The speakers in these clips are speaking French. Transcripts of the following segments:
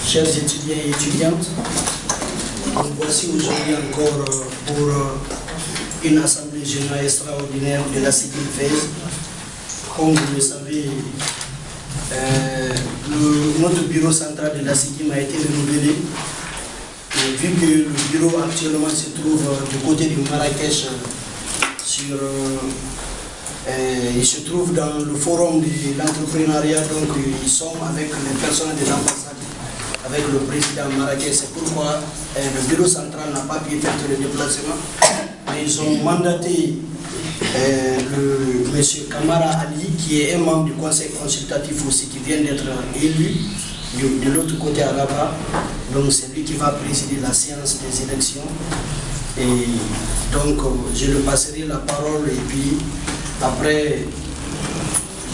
chers étudiants et étudiantes, nous voici aujourd'hui encore pour une assemblée générale extraordinaire de la cité de Fès. Comme vous le savez, notre bureau central de la CIDIM a été renouvelé. Et vu que le bureau actuellement se trouve du côté de Marrakech, il se trouve dans le forum de l'entrepreneuriat, donc ils sont avec les personnes des ambassades, avec le président Marrakech. C'est pourquoi le bureau central n'a pas pu faire le déplacement. Mais ils ont mandaté M. Kamara Ali, qui est un membre du conseil consultatif aussi, qui vient d'être élu de l'autre côté à Rabat. Donc c'est lui qui va présider la séance des élections. Et donc je lui passerai la parole et puis après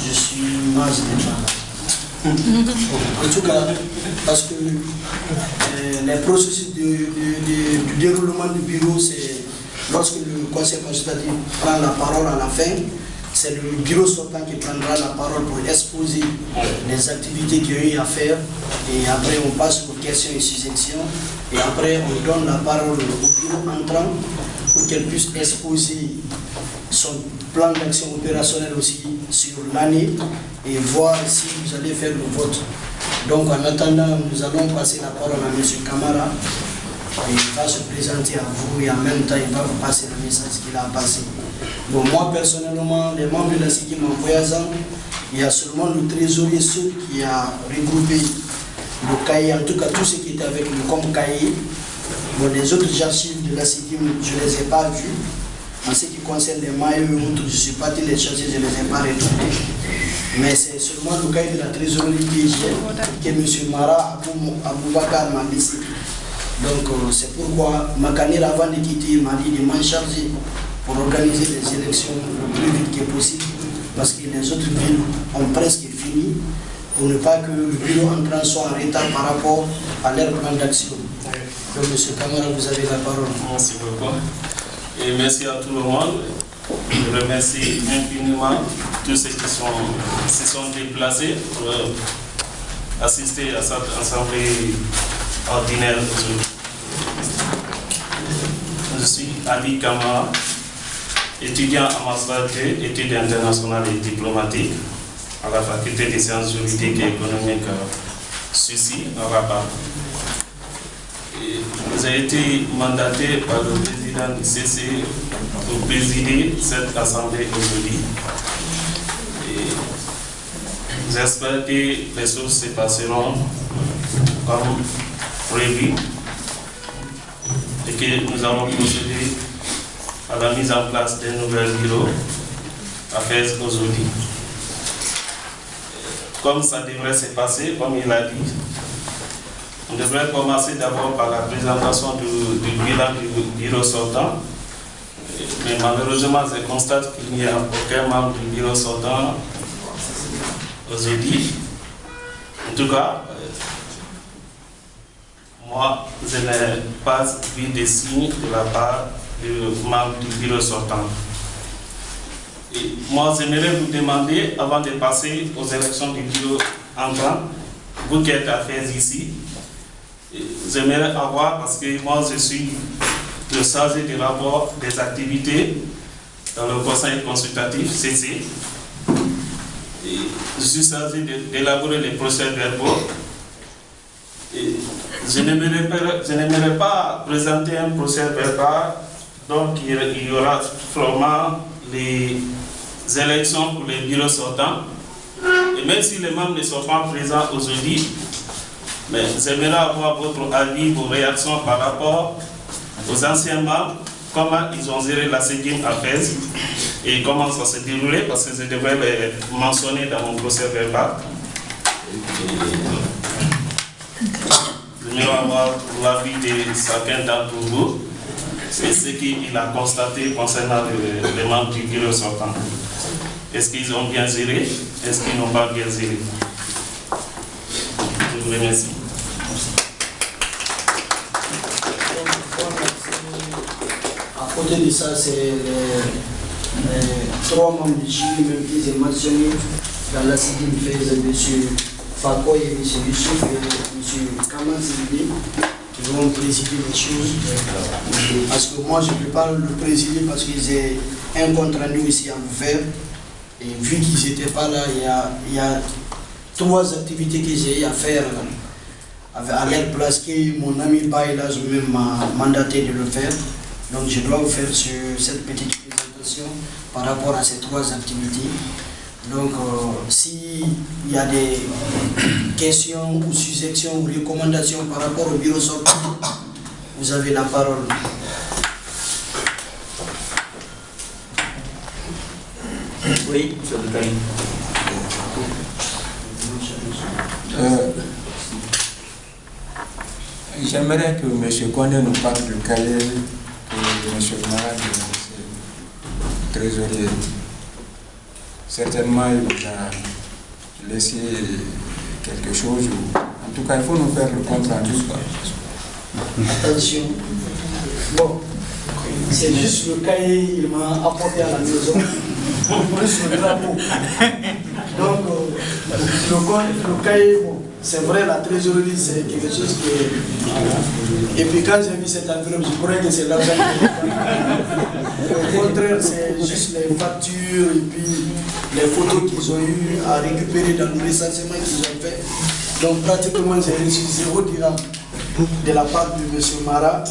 je suis Maz de en tout cas, parce que les processus du déroulement du bureau, c'est lorsque le conseil consultatif prend la parole à la fin, c'est le bureau sortant qui prendra la parole pour exposer les activités qu'il y a eu à faire. Et après, on passe aux questions et suggestions. Et après, on donne la parole au bureau entrant pour qu'elle puisse exposer son plan d'action opérationnel aussi sur l'année et voir si vous allez faire le vote. Donc, en attendant, nous allons passer la parole à M. Kamara. Il va se présenter à vous et en même temps, il va vous passer le message qu'il a passé. Bon, moi personnellement, les membres de la CIDIM en voyageant, il y a seulement le trésorier seul qui a regroupé le cahier, en tout cas tout ce qui était avec lui comme cahier. Bon, les autres archives de la CIDIM, je ne les ai pas vus. En ce qui concerne les maillots et autres, je ne suis pas téléchargé, je ne les ai pas retrouvés. Mais c'est seulement le cahier de la trésorerie que M. Mara Aboubakar m'a laissé. Donc c'est pourquoi Makanir, avant de quitter, il m'a dit de m'en charger pour organiser les élections le plus vite que possible, parce que les autres villes ont presque fini, pour ne pas que le bureau entrant soit en retard par rapport à leur plan d'action. Donc M. Kamara, vous avez la parole. Merci beaucoup. Et merci à tout le monde. Je remercie infiniment tous ceux qui se sont déplacés pour assister à cette assemblée ordinaire aujourd'hui. Je suis Ali Kamara, étudiant en master 2, études internationales et diplomatiques à la faculté des sciences juridiques et économiques Suisse à Rabat. J'ai été mandaté par le président du CC pour présider cette assemblée aujourd'hui. J'espère que les choses se passeront comme prévu et que nous allons procéder à la mise en place d'un nouvel bureau à Fès aujourd'hui. Comme ça devrait se passer, comme il a dit, on devrait commencer d'abord par la présentation du bilan du bureau sortant. Mais malheureusement, je constate qu'il n'y a aucun membre du bureau sortant aujourd'hui. En tout cas, moi, je n'ai pas vu de signes de la part du membre du bureau sortant. Et moi, j'aimerais vous demander, avant de passer aux élections du bureau entrant, vous qui êtes à Fès ici, j'aimerais avoir, parce que moi, je suis le chargé de rapport des activités dans le conseil consultatif CC. Et je suis chargé d'élaborer les procès-verbaux. Je n'aimerais pas présenter un procès-verbal, donc il y aura vraiment les élections pour les bureaux sortants. Et même si les membres ne sont pas présents aujourd'hui, mais j'aimerais avoir votre avis, vos réactions par rapport aux anciens membres, comment ils ont géré la CIDIM à Fès et comment ça s'est déroulé, parce que je devrais les mentionner dans mon procès-verbal. J'aimerais avoir l'avis de chacun d'entre vous et ce qu'il a constaté concernant les membres du bureau sortant. Est-ce qu'ils ont bien géré? Est-ce qu'ils n'ont pas bien géré? Je vous remercie. À côté de ça, c'est les trois membres du jury même qui sont mentionnés dans la CIDIM Fès, M. Fakoy et M. Youssouf et M. Kamal Zilli qui vont présider les choses. Parce que moi, je ne peux pas le présider parce que j'ai un compte rendu ici à vous faire. Et vu qu'ils n'étaient pas là, il y a 3 activités que j'ai à faire à leur place que mon ami Baïla lui-même m'a mandaté de le faire. Donc je dois vous faire cette petite présentation par rapport à ces 3 activités. Donc s'il y a des questions ou suggestions ou recommandations par rapport au bureau sortant, vous avez la parole. Oui, monsieur le Caïn. J'aimerais que M. Kondé nous parle du cahier que M. Mara, trésorier, certainement il vous a laissé quelque chose. En tout cas, il faut nous faire le compte rendu. Attention. Bon, c'est juste le cahier qu'il m'a apporté à la maison, plus le drapeau. Donc, le cahier, bon, c'est vrai, la trésorerie, c'est quelque chose qui. Et puis, quand j'ai vu cette enveloppe, je croyais que c'est l'argent. Au contraire, c'est juste les factures et puis les photos qu'ils ont eu à récupérer dans le recensement qu'ils ont fait. Donc, pratiquement, j'ai reçu 0 dirham de la part de M. Mara.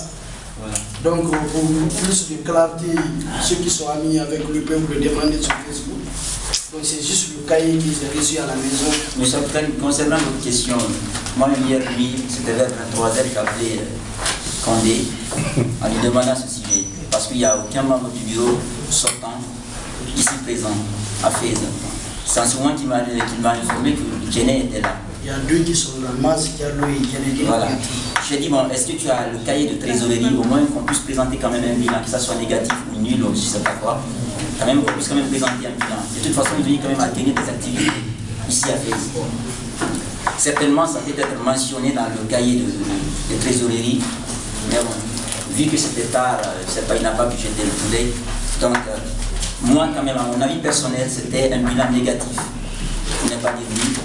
Donc, pour plus de clarté, ceux qui sont amis avec le peuple demander sur Facebook. Donc, c'est juste le cahier qu'ils ont reçu à la maison. Monsieur le Président, concernant votre question, moi-même hier nuit, c'était vers 23h, j'ai appelé Kondé en lui demandant ce sujet. Parce qu'il n'y a aucun membre du bureau sortant ici présent à Fès. C'est en ce moment qu'il m'a informé que Djené était là. Il y a 2 qui sont là, Mas, Diallo et Djené. Voilà. J'ai dit, bon, est-ce que tu as le cahier de trésorerie, au moins qu'on puisse présenter quand même un bilan, que ça soit négatif ou nul, ou je ne sais pas quoi, quand même qu'on puisse quand même présenter un bilan. De toute façon, il venait quand même à tenir des activités ici à Fès. Certainement, ça peut être mentionné dans le cahier de trésorerie, mais bon, vu que c'était tard, il n'a pas pu jeter le coup d'œil. Donc, moi, quand même, à mon avis personnel, c'était un bilan négatif. Il n'est pas devenu.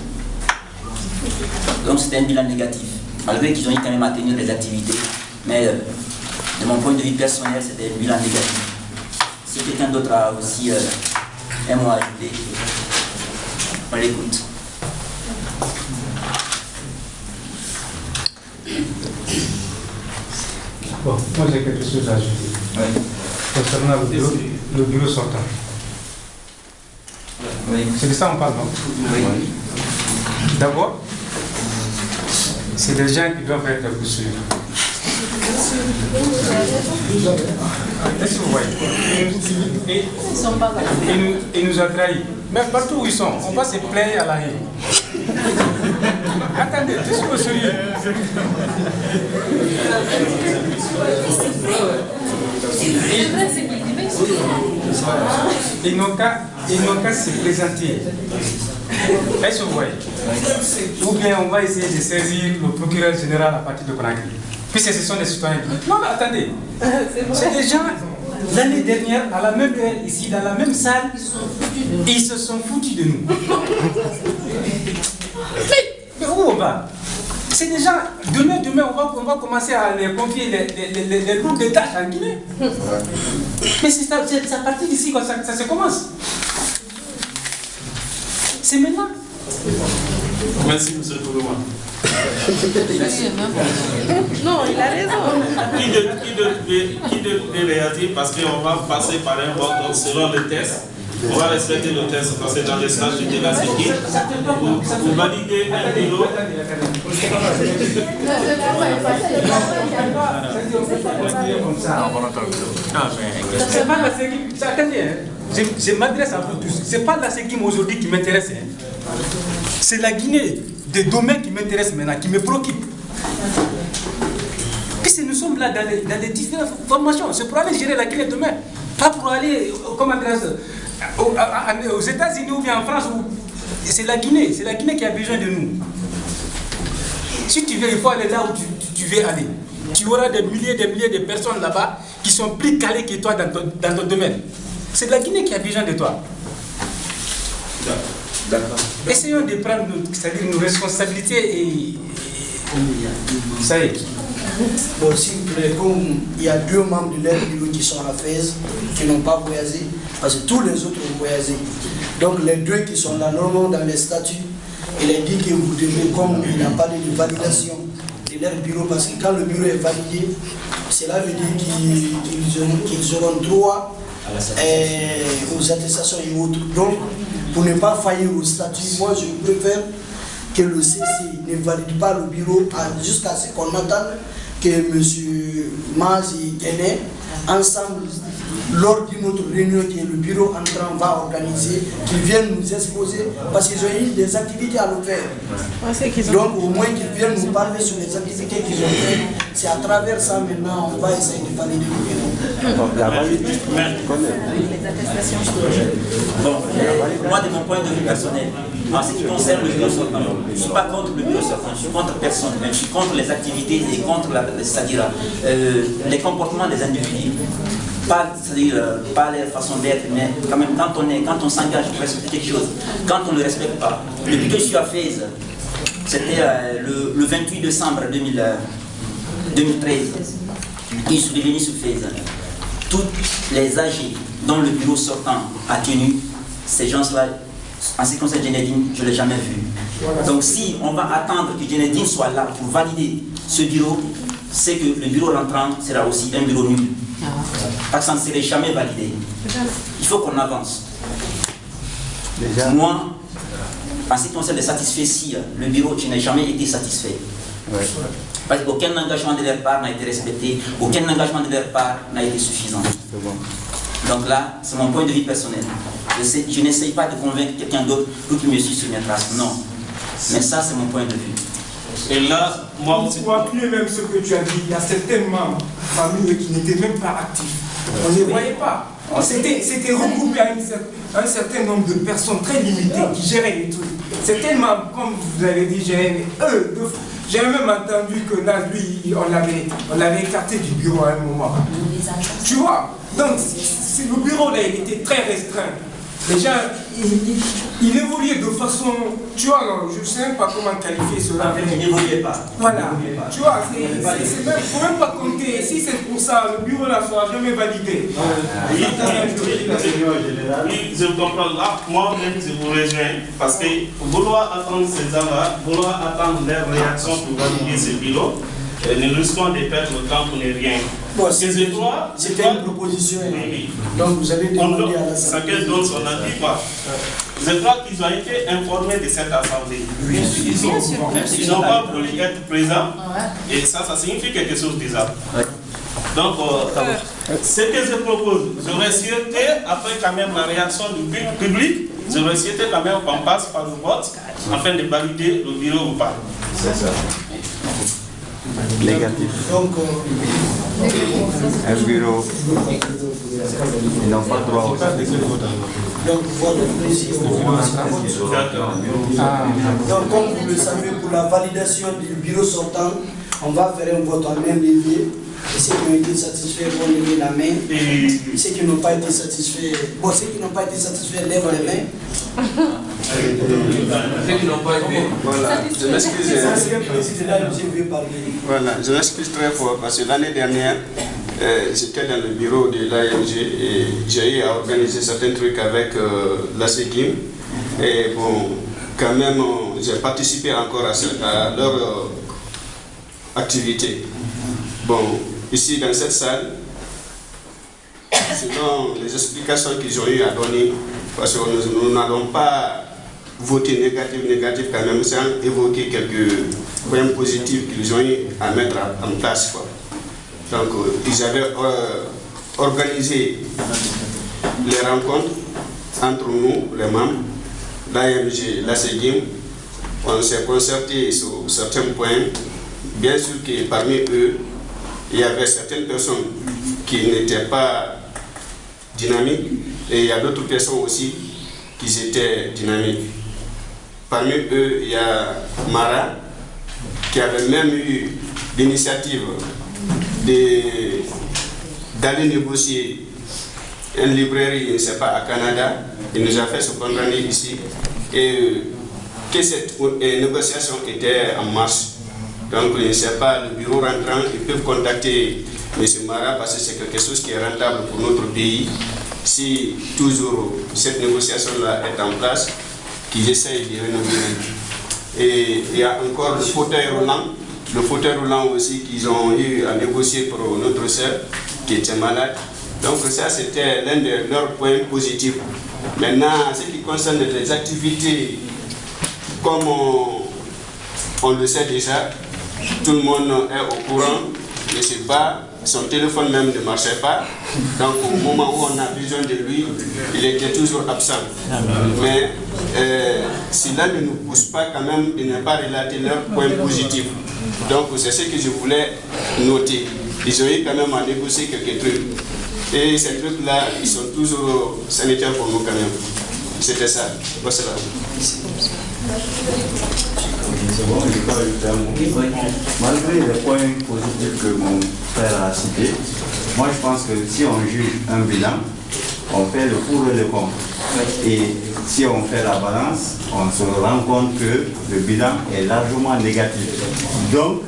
Donc, c'était un bilan négatif. Malgré qu'ils ont eu quand même à tenir des activités, mais de mon point de vue personnel, c'était un bilan négatif. Si quelqu'un d'autre a aussi un mot à ajouter, on l'écoute. Bon, moi j'ai quelque chose à ajouter. Oui. Concernant le bureau sortant. Oui. C'est de ça qu'on parle, non? Oui. D'abord, c'est des gens qui doivent être poursuivis. Est-ce que vous voyez? Et nous a trahis. Mais partout où ils sont, on va se plaindre à la haine. Attendez, je suis au sérieux. Ils n'ont qu'à se présenter. Est-ce que vous voyez? Ou bien on va essayer de saisir le procureur général à partir de Conakry. Puisque ce sont des citoyens. Non, mais attendez. C'est des gens, l'année dernière, à la même heure, ici, dans la même salle, ils se sont foutus de nous. Mais où on va? C'est des gens, demain, on va commencer à les confier les groupes de tâches en Guinée. Mais c'est à partir d'ici que ça se commence. C'est maintenant. Merci, M. Toulouman. Non, il a raison. Qui devait réagir parce qu'on va passer par un vote selon le test. On va respecter le test parce que dans les stages de la sécurité, vous validez un bureau. C'est pas la sécurité. Attendez, je m'adresse à vous tous. C'est pas la sécurité aujourd'hui qui m'intéresse. C'est la Guinée des domaines qui m'intéressent maintenant, qui me préoccupent. Puisque nous sommes là dans les différentes formations. C'est pour aller gérer la Guinée demain. Pas pour aller, aux États-Unis ou bien en France. C'est la Guinée qui a besoin de nous. Si tu veux, il faut aller là où tu veux aller. Tu auras des milliers de personnes là-bas qui sont plus calées que toi dans ton domaine. C'est la Guinée qui a besoin de toi. D'accord. Essayons de prendre nos responsabilités et Ça y est. Bon, s'il vous plaît, comme il y a 2 membres de leur bureau qui sont à Fès, qui n'ont pas voyagé, parce que tous les autres ont voyagé. Donc les 2 qui sont là, normalement dans les statuts, il a dit que vous devez, comme il a parlé de validation de leur bureau, parce que quand le bureau est validé, cela veut dire qu'ils auront droit aux attestations et autres. Donc, pour ne pas faillir au statut, moi je préfère que le CC ne valide pas le bureau jusqu'à ce qu'on attende que M. Maz et Guéné, ensemble, lors d'une autre réunion que le bureau entrant va organiser, qu'ils viennent nous exposer, parce qu'ils ont eu des activités à le faire. Donc au moins qu'ils viennent nous parler sur les activités qu'ils ont faites. C'est à travers ça maintenant, on va essayer de valider le bureau. Bon, moi de mon point de vue personnel, en ce qui concerne le bureau sortant, je ne suis pas contre le bureau sortant, je suis contre personne, mais je suis contre les activités et contre c'est-à-dire les comportements des individus. Pas leur façon d'être, mais quand même quand on s'engage pour respecter quelque chose, quand on ne le respecte pas. Depuis que je suis à Fès, c'était le 28 décembre 2013, je suis venu sur Fès. Toutes les AG dont le bureau sortant a tenu, ces gens-là, en ce qui concerne Djenedine, je ne l'ai jamais vu. Donc si on va attendre que Djenedine soit là pour valider ce bureau, c'est que le bureau rentrant sera aussi un bureau nul. Parce que ça ne serait jamais validé. Il faut qu'on avance. Moi, en ce qui concerne les satisfaits, si le bureau, je n'ai jamais été satisfait. Parce qu'aucun engagement de leur part n'a été respecté, aucun engagement de leur part n'a été suffisant. Donc là, c'est mon point de vue personnel. Je n'essaye pas de convaincre quelqu'un d'autre pour qu'il me suive sur mes traces. Non. Mais ça, c'est mon point de vue. Et là, moi aussi. Pour appuyer même ce que tu as dit, il y a certains membres familles qui n'étaient même pas actifs. On ne les voyait pas. C'était regroupé à un certain nombre de personnes très limitées qui géraient les trucs. Certains membres, comme vous avez dit, j'ai même entendu que là, lui, on l'avait écarté du bureau à un moment. Tu vois? Donc, le bureau, là, il était très restreint. Les gens, il évoluait de façon, tu vois, je ne sais même pas comment qualifier cela. Il n'évoluait pas. Voilà, tu vois, il ne faut même pas compter. Si c'est pour ça, le bureau ne sera jamais validé. Oui, je comprends. Là, moi-même, je vous rejoins. Parce que vouloir attendre ces gens-là, vouloir attendre leur réaction pour valider ce bureau, nous risquons de perdre le temps pour ne rien. Bon, c'était une proposition. Oui. Donc vous allez demander à l'Assemblée. Chacun donne son avis, quoi. Je crois qu'ils ont été informés de cette assemblée. Ils n'ont pas voulu être présents. Et ça signifie quelque chose déjà. Donc, ce que je propose, j'aurais souhaité, après quand même la réaction du public, j'aurais souhaité quand même qu'on passe par le vote afin de valider le bureau ou pas. C'est ça. Négatif. Donc, un bureau, ils n'ont pas droit au vote. Donc, votre plaisir. Donc, comme vous le savez, pour la validation du bureau sortant, on va faire un vote en main levée. Et ceux qui ont été satisfaits vont lever la main. Et ceux qui n'ont pas été satisfaits, lèvent les mains. Ceux qui n'ont pas été. Voilà, je m'excuse. Voilà, je m'excuse très fort parce que l'année dernière, j'étais dans le bureau de l'AMG et j'ai eu à organiser certains trucs avec la SEGIM. Et bon, quand même, j'ai participé encore à leur activité. Bon, ici dans cette salle, selon les explications qu'ils ont eu à donner, parce que nous n'allons pas voter négatif quand même sans évoquer quelques points positifs qu'ils ont eu à mettre en place, quoi. Donc, ils avaient organisé les rencontres entre nous, les membres, l'AMG, la SEGIM. On s'est concerté sur certains points. Bien sûr que parmi eux, il y avait certaines personnes qui n'étaient pas dynamiques et il y a d'autres personnes aussi qui étaient dynamiques. Parmi eux, il y a Mara qui avait même eu l'initiative d'aller négocier une librairie, je ne sais pas, à Canada. Il nous a fait se condamner ici et que cette négociation était en marche. Donc, je ne sais pas, le bureau rentrant, ils peuvent contacter M. Mara parce que c'est quelque chose qui est rentable pour notre pays. Si toujours cette négociation-là est en place, qu'ils essayent de renouveler. Et il y a encore le fauteuil roulant aussi qu'ils ont eu à négocier pour notre sœur qui était malade. Donc ça, c'était l'un de leurs points positifs. Maintenant, ce qui concerne les activités, comme on le sait déjà, tout le monde est au courant, ne sait pas, son téléphone même ne marchait pas. Donc au moment où on a besoin de lui, il était toujours absent. Mais cela ne nous pousse pas quand même de ne pas relater leurs points positifs. Donc c'est ce que je voulais noter. Ils ont eu quand même à négocier quelques trucs. Et ces trucs-là, ils sont toujours sanitaires pour nous quand même. C'était ça. Voilà. Malgré les points positifs que mon frère a cités, moi je pense que si on juge un bilan, on fait le pour et le contre. Et si on fait la balance, on se rend compte que le bilan est largement négatif. Donc,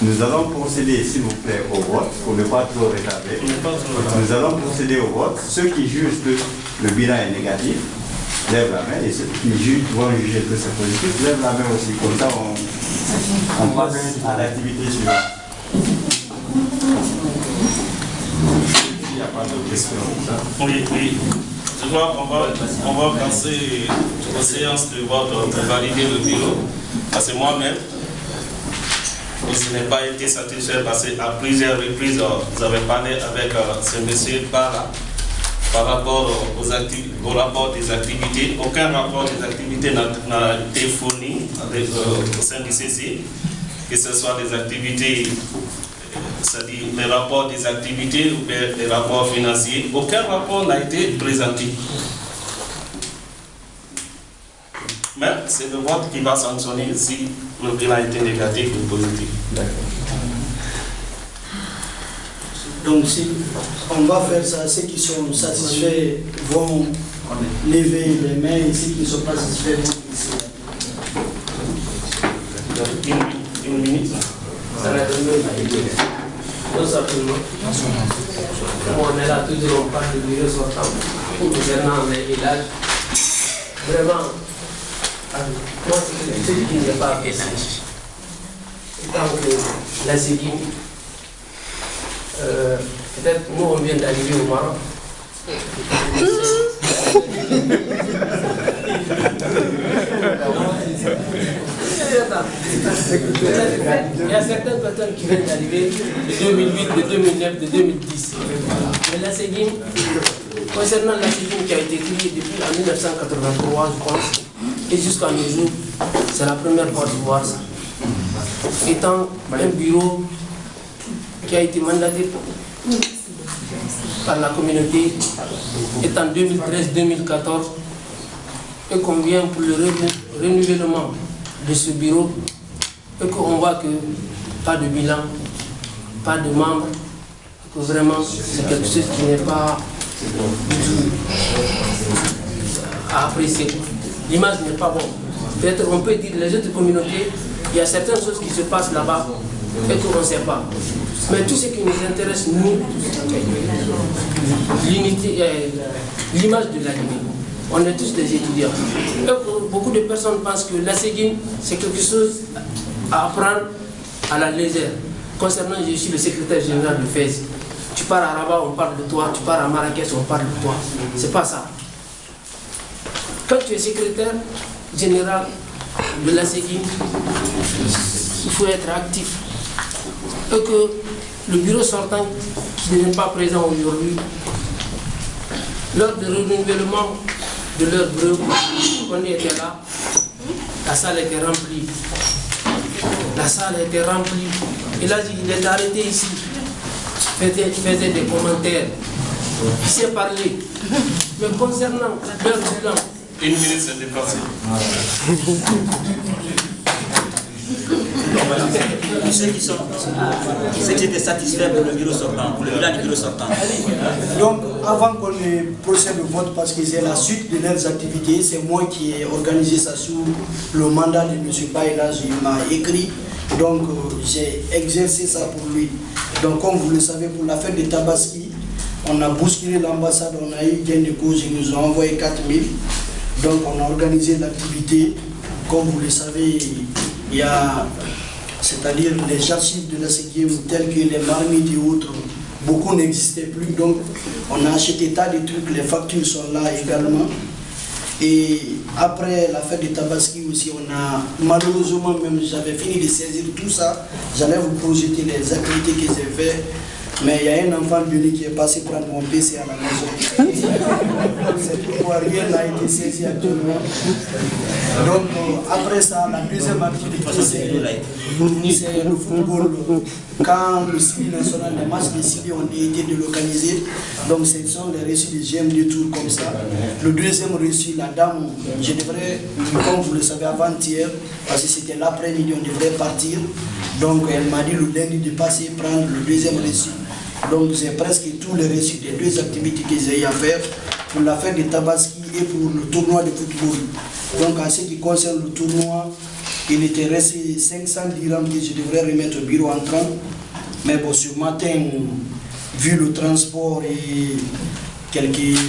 nous allons procéder, s'il vous plaît, au vote, pour ne pas trop retarder. Nous allons procéder au vote. Ceux qui jugent que le bilan est négatif, lèvent la main, et ceux qui vont juger que c'est positif, lèvent la main aussi. Comme ça, on passe à l'activité suivante. Il n'y a pas de questions. Oui. Je crois qu'on va passer aux séances de vote pour valider le bureau. Parce que moi-même, je n'ai pas été satisfait parce qu'à plusieurs reprises, vous avez parlé avec ce monsieur par rapport au rapport des activités. Aucun rapport des activités n'a été fourni au sein du CC, que ce soit des activités, c'est-à-dire les rapports des activités ou les rapports financiers. Aucun rapport n'a été présenté. Mais c'est le vote qui va sanctionner si le bilan a été négatif ou positif. Donc si on va faire ça, ceux qui sont satisfaits vont lever les mains et ceux qui ne sont pas satisfaits vont baisser. Une minute. Ça va être non simplement. On est là, toujours on parle de bureau sortant concernant les villages. Vraiment, moi c'est ce qui n'est pas apprécié. Étant que la Séguine, peut-être nous on vient d'arriver au Maroc. Il y a certaines personnes qui viennent d'arriver de 2008, de 2009, de 2010. Mais la Séguine, concernant la Séguine qui a été créée depuis en 1983, je pense, et jusqu'à nos jours, c'est la première fois de voir ça. Étant un bureau qui a été mandaté par la communauté, étant 2013-2014, et qu'on vient pour le renouvellement de ce bureau, et qu'on voit que pas de bilan, pas de membres, que vraiment c'est quelque chose qui n'est pas à apprécier. L'image n'est pas bonne. Peut-être on peut dire les autres communautés, il y a certaines choses qui se passent là-bas et qu'on ne sait pas. Mais tout ce qui nous intéresse, nous, l'image de la Guinée. On est tous des étudiants. Et beaucoup de personnes pensent que la Séguine, c'est quelque chose à apprendre à la légère. Concernant, je suis le secrétaire général de FES. Tu pars à Rabat, on parle de toi. Tu pars à Marrakech, on parle de toi. C'est pas ça. Quand tu es secrétaire général de la Séguine, il faut être actif. Et que le bureau sortant qui n'est pas présent aujourd'hui, lors du renouvellement de leur bureau, on était là, la salle était remplie. La salle était remplie. Et là, il est arrêté ici, faisait des commentaires, il s'est parlé. Mais concernant leur bilan, une minute, c'est dépassé. Ceux qui étaient satisfaits pour le bureau sortant, pour le bilan du bureau sortant. Donc, avant qu'on ne procède au vote, parce que c'est la suite de leurs activités, c'est moi qui ai organisé ça sous le mandat de M. Baïla. Il m'a écrit Donc j'ai exercé ça pour lui. Donc comme vous le savez, pour la fête de Tabaski, on a bousculé l'ambassade, on a eu gain de cause, ils nous ont envoyé 4000. Donc on a organisé l'activité. Comme vous le savez, il y a, c'est-à-dire les archives de la CGM telles que les marmites et autres, beaucoup n'existaient plus. Donc on a acheté tas de trucs, les factures sont là également. Et après la fête de Tabaski aussi, on a malheureusement, même j'avais fini de saisir tout ça, j'allais vous projeter les activités que j'ai fait. Mais il y a un enfant venu qui est passé prendre mon PC à la maison. C'est pourquoi rien n'a été saisi actuellement. Donc après ça, la deuxième activité, c'est le football. Quand le CILI national, les matchs de CILI ont été délocalisés, donc ce sont les reçus de GM2 tours comme ça. Le deuxième reçu, la dame, je devrais, comme vous le savez, avant-hier, parce que c'était l'après-midi, on devrait partir. Donc elle m'a dit le lundi de passer prendre le deuxième reçu. Donc c'est presque tous les reçus des deux activités que j'ai eu à faire pour la fête de Tabaski et pour le tournoi de football. Donc en ce qui concerne le tournoi, il était resté 500 dirhams que je devrais remettre au bureau entrant. Mais bon, ce matin, vu le transport et quelques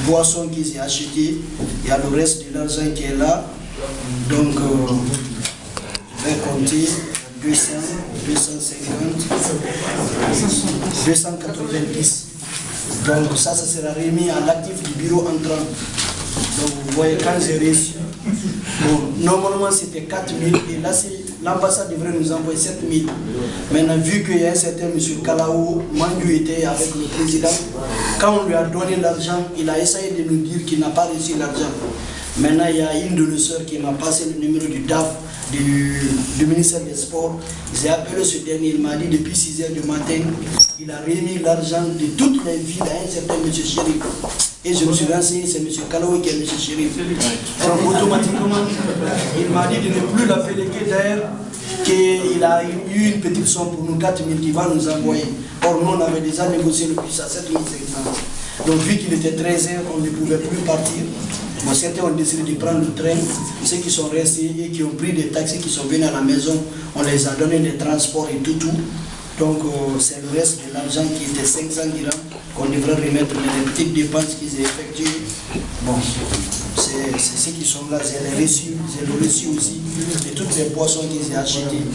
boissons que j'ai achetées, il y a le reste de l'argent qui est là. Donc je vais compter 200, 250, 290. Donc ça sera remis à l'actif du bureau entrant. Donc vous voyez, quand j'ai reçu, bon, normalement c'était 4000 et là l'ambassade devrait nous envoyer 7000. Maintenant, vu qu'il y a un certain M. Kalao, Mandu était avec le président, quand on lui a donné l'argent, il a essayé de nous dire qu'il n'a pas reçu l'argent. Maintenant, il y a une de nos soeurs qui m'a passé le numéro du DAF, du ministère des Sports. J'ai appelé ce dernier, il m'a dit depuis 6 h du matin, il a remis l'argent de toutes les villes à un certain M. Chérif. Et je me suis renseigné, c'est M. Kalaoui qui est M. Chérif. Donc automatiquement, il m'a dit de ne plus l'appeler que d'ailleurs, qu'il a eu une petite somme pour nous, 4000 qui va nous envoyer. Or, nous, on avait déjà négocié le prix à 7500. Donc, vu qu'il était 13 h, on ne pouvait plus partir. Bon, certains ont décidé de prendre le train. Ceux qui sont restés et qui ont pris des taxis, qui sont venus à la maison, on les a donné des transports et tout. Donc, c'est le reste de l'argent qui était 500 dirhams qu'on devrait remettre dans les petites dépenses qu'ils ont effectuées. Bon, c'est ceux qui sont là, c'est le reçu aussi de toutes les boissons qu'ils ont achetées.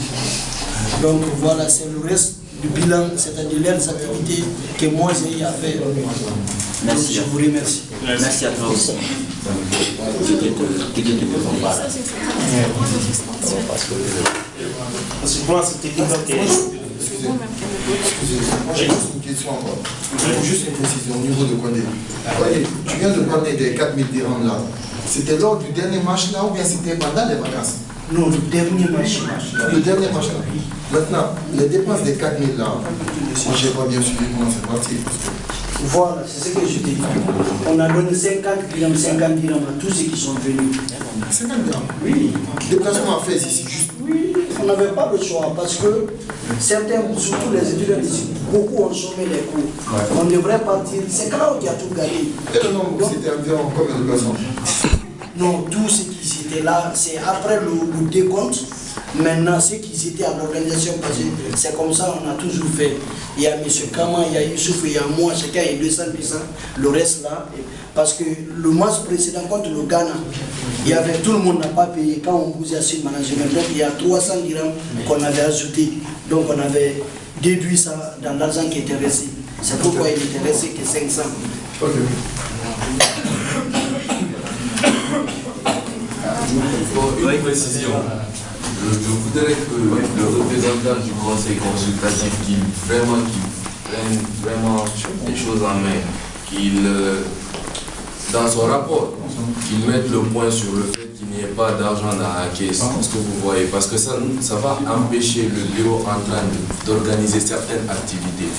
Donc, voilà, c'est le reste du bilan, c'est-à-dire les activités que moi j'ai eu à faire. Merci. Donc, je vous remercie. Merci à toi aussi. Parce que moi, c'était tout à fait. J'ai juste une question encore. Juste une précision au niveau de Condé. Tu viens de parler des 4000 dirhams là. C'était lors du dernier match là ou bien c'était pendant les vacances? Non, le dernier match. Le dernier match là. Maintenant, les dépenses des 4000 là, moi j'ai pas bien suivi comment c'est parti. Voilà, c'est ce que je dis. On a donné 50 dirhams à tous ceux qui sont venus. 50 dirhams? Oui. Déplacement à faire ici, juste. Oui, on n'avait pas le choix parce que certains, surtout les étudiants ici, beaucoup ont chômé les cours. Ouais. On devrait partir. C'est Kalao qui a tout gagné. Et le nombre, c'était environ combien de personnes? Non, tous ceux qui étaient là, c'est après le décompte. Maintenant, ceux qui étaient à l'organisation, parce que c'est comme ça on a toujours fait. Il y a M. Kama, il y a Youssouf, il y a moi, chacun est 200%, le reste là. Parce que le match précédent contre le Ghana, il y avait, tout le monde n'a pas payé quand on vous a su le management. Donc il y a 300 dirhams qu'on avait ajouté. Donc on avait déduit ça dans l'argent qui était resté. C'est pourquoi il était resté que 500. Okay. Pour une précision, je voudrais que le représentant du conseil consultatif qui prenne vraiment les choses en main, qu'il, dans son rapport, qu'il mette le point sur le fait qu'il n'y ait pas d'argent dans la caisse, ce que vous voyez, parce que ça va empêcher le bureau en train d'organiser certaines activités.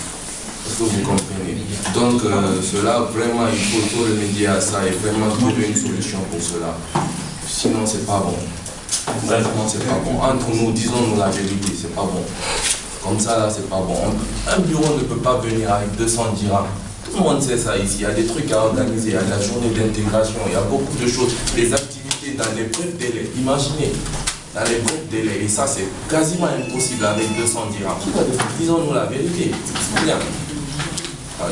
Est-ce que vous comprenez? Donc cela, vraiment, il faut remédier à ça et vraiment trouver une solution pour cela. Sinon, c'est pas bon. Vraiment, c'est pas bon. Entre nous, disons-nous la vérité, c'est pas bon. Comme ça, là, c'est pas bon. Un bureau ne peut pas venir avec 200 dirhams. Tout le monde sait ça ici. Il y a des trucs à organiser, il y a la journée d'intégration, il y a beaucoup de choses, des activités dans les brefs délais. Imaginez. dans les brefs délais. Et ça, c'est quasiment impossible avec 200 dirhams. Disons-nous la vérité. Bien.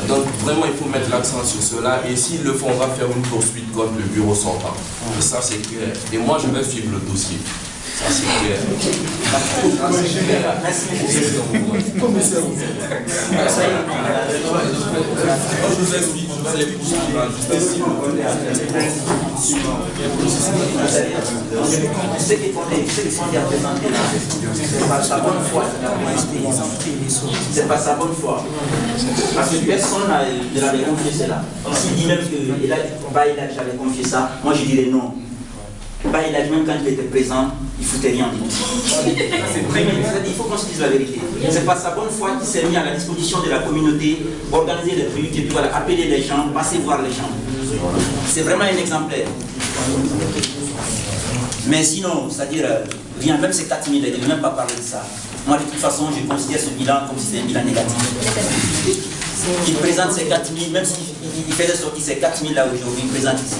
Donc vraiment il faut mettre l'accent sur cela et s'ils le font on va faire une poursuite contre le bureau sortant. Et ça c'est clair. Et moi je vais suivre le dossier. Ça c'est clair. Je vous explique, je vais les poursuivre en justice. Ce qui sont représentés là, c'est pas sa bonne foi. C'est pas sa bonne foi. Parce que personne ne l'avait confié cela. S'il dit même que Baïlad avait confié ça, moi je dirais non. Baïlad, même quand il était présent, il ne foutait rien du tout. Il faut qu'on se dise la vérité. C'est pas sa bonne foi qui s'est mis à la disposition de la communauté, organiser les trucs et puis voilà, appeler les gens, passer voir les gens. C'est vraiment un exemplaire. Mais sinon, c'est-à-dire, rien, même ces 4 000, il ne veut même pas parler de ça. Moi, de toute façon, je considère ce bilan comme si c'était un bilan négatif. Il présente ces 4 000, même s'il faisait sortir ces 4 000 là aujourd'hui, il présente ici.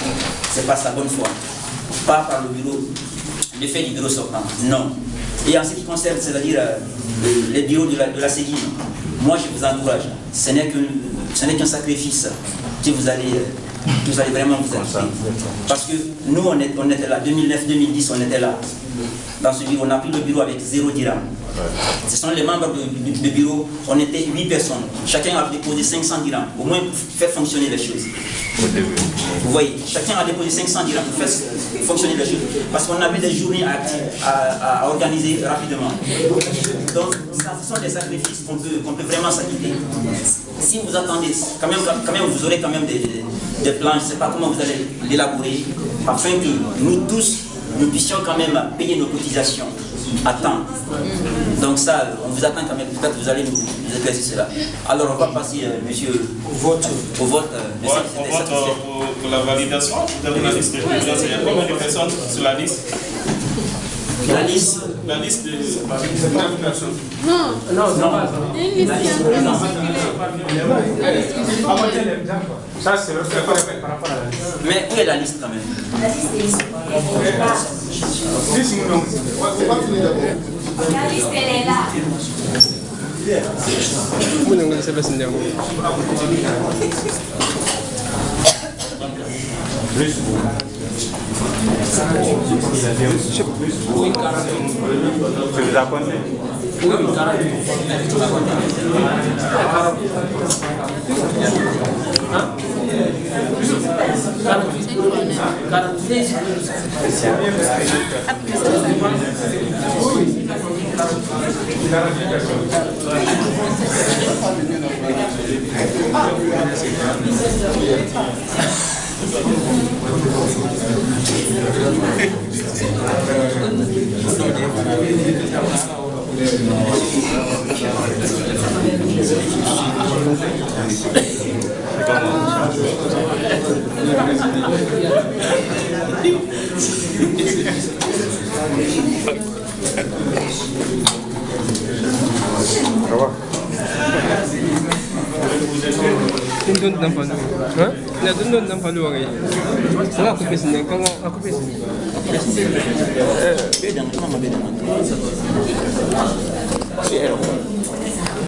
C'est pas sa bonne foi. Pas par le bureau, l'effet du bureau sortant. Non. Et en ce qui concerne, c'est-à-dire les bureaux de la Séguine, moi je vous encourage. Ce n'est qu'un sacrifice que vous allez vraiment vous acquitter. Parce que nous, on était là, 2009-2010, on était là. Dans ce bureau, on a pris le bureau avec 0 dirham. Ce sont les membres du bureau, on était 8 personnes. Chacun a déposé 500 dirhams, au moins pour faire fonctionner les choses. Vous voyez, chacun a déposé 500 dirhams pour faire fonctionner les choses. Parce qu'on avait des journées à organiser rapidement. Donc, ça, ce sont des sacrifices qu'on peut vraiment s'acquitter. Si vous attendez, quand même, vous aurez quand même des plans, je ne sais pas comment vous allez l'élaborer, afin que nous tous, nous puissions quand même payer nos cotisations à temps. Donc ça, on vous attend quand même, peut-être que vous allez nous éclaircir cela. Alors on va passer, monsieur, au vote. On vote pour la validation. Vous avez la liste de présidents. Il y a combien de personnes sur la liste? La liste de 9 personnes. Non, non. Ça, c'est le fait par rapport à la liste. Mais où est la liste quand même? La liste est ici. La liste, elle est là. Tu les as comptés? Oui,